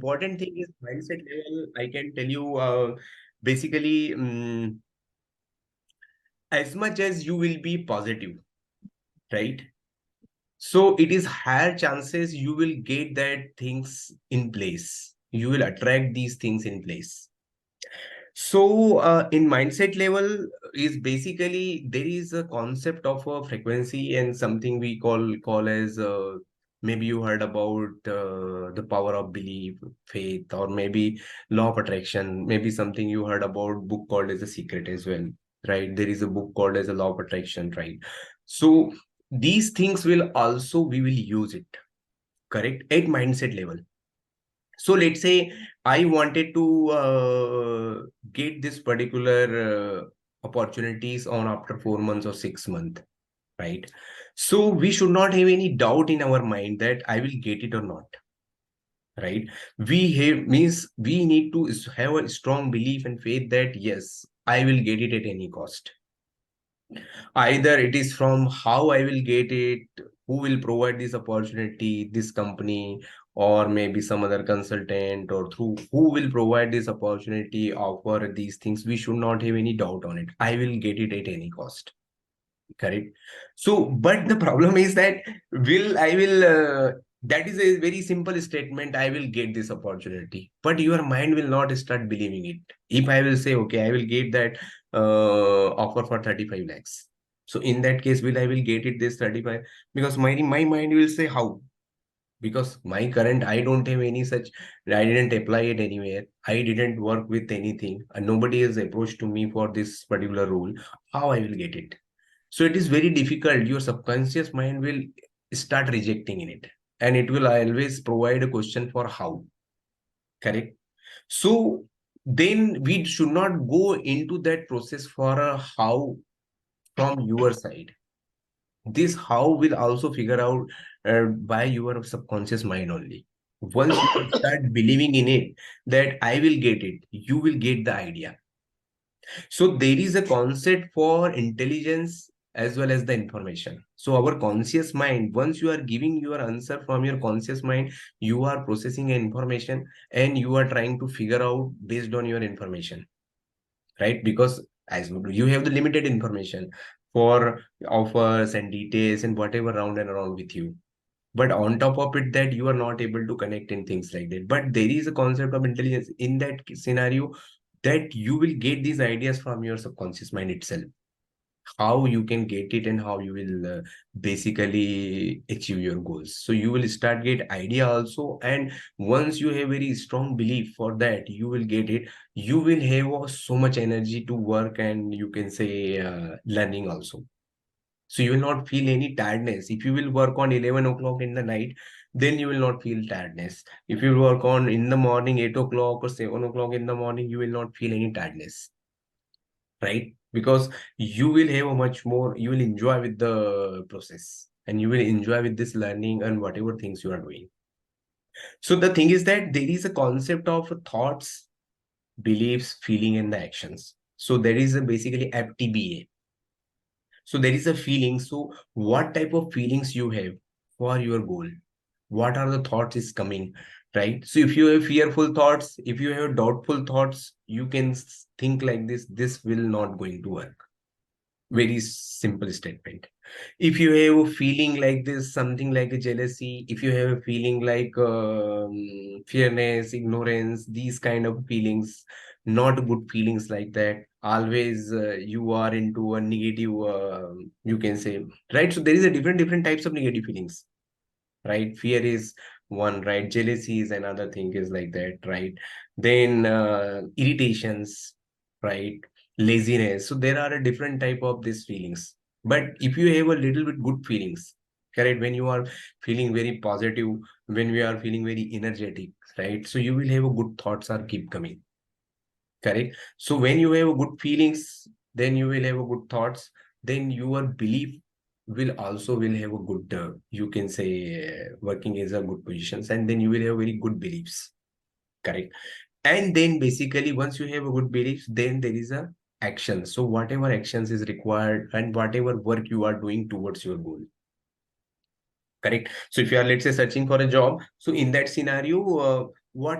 important thing is mindset level. I can tell you, basically, as much as you will be positive, right? So it is higher chances you will get that things in place. You will attract these things in place. So, in mindset level is basically there is a concept of a frequency and something we call as maybe you heard about the power of belief, faith, or maybe law of attraction. Maybe something you heard about book called as a secret as well, right? There is a book called as a law of attraction, right? So these things will also we will use it, correct, at mindset level. So let's say I wanted to get this particular opportunities on after 4 months or 6 months, right? So we should not have any doubt in our mind that I will get it or not, right? We have means we need to have a strong belief and faith that yes, I will get it at any cost. Either it is from how I will get it, who will provide this opportunity, this company, or maybe some other consultant, or through who will provide this opportunity, offer these things. We should not have any doubt on it. I will get it at any cost. Correct. So, but the problem is that I will, that is a very simple statement. I will get this opportunity, but your mind will not start believing it. If I will say, okay, I will get that offer for 35 lakhs. So in that case, I will get it this 35? Because my mind will say how? Because my current, I don't have any such, I didn't apply it anywhere. I didn't work with anything. And nobody has approached to me for this particular role. How I will get it? So it is very difficult. Your subconscious mind will start rejecting in it, and it will always provide a question for how. Correct. So then we should not go into that process for a how from your side. This how will also figure out by your subconscious mind only. Once you start believing in it, that I will get it, you will get the idea. So there is a concept for intelligence as well as the information. So our conscious mind, once you are giving your answer from your conscious mind, you are processing information and you are trying to figure out based on your information, right? Because as you have the limited information for offers and details and whatever round and around with you. But on top of it, that you are not able to connect in things like that. But there is a concept of intelligence in that scenario, that you will get these ideas from your subconscious mind itself. How you can get it and how you will basically achieve your goals. So you will start get idea also, and once you have very strong belief for that, you will get it. You will have so much energy to work, and you can say learning also. So you will not feel any tiredness. If you will work on 11 o'clock in the night, then you will not feel tiredness. If you work on in the morning, 8 o'clock or 7 o'clock in the morning, you will not feel any tiredness, right? Because you will have a much more, you will enjoy with the process, and you will enjoy with this learning and whatever things you are doing. So the thing is that there is a concept of thoughts, beliefs, feeling, and the actions. So there is a basically FTBA. So there is a feeling. So what type of feelings you have for your goal? What are the thoughts is coming, right? So if you have fearful thoughts, if you have doubtful thoughts, you can think like this will not going to work. Very simple statement. If you have a feeling like this, something like a jealousy, if you have a feeling like fearness, ignorance, these kind of feelings, not good feelings like that, always you are into a negative, you can say, right? So there is a different types of negative feelings, right? Fear is one, right? Jealousy is another thing is like that, right? Then irritations, right? Laziness. So there are a different type of these feelings. But if you have a little bit good feelings, correct, when you are feeling very positive, when we are feeling very energetic, right? So you will have a good thoughts are keep coming, correct? So when you have a good feelings, then you will have a good thoughts, then your belief will also will have a good you can say working is a good positions, and then you will have very good beliefs, correct? And then basically once you have a good beliefs, then there is a action. So whatever actions is required and whatever work you are doing towards your goal, correct? So if you are, let's say, searching for a job, so in that scenario, what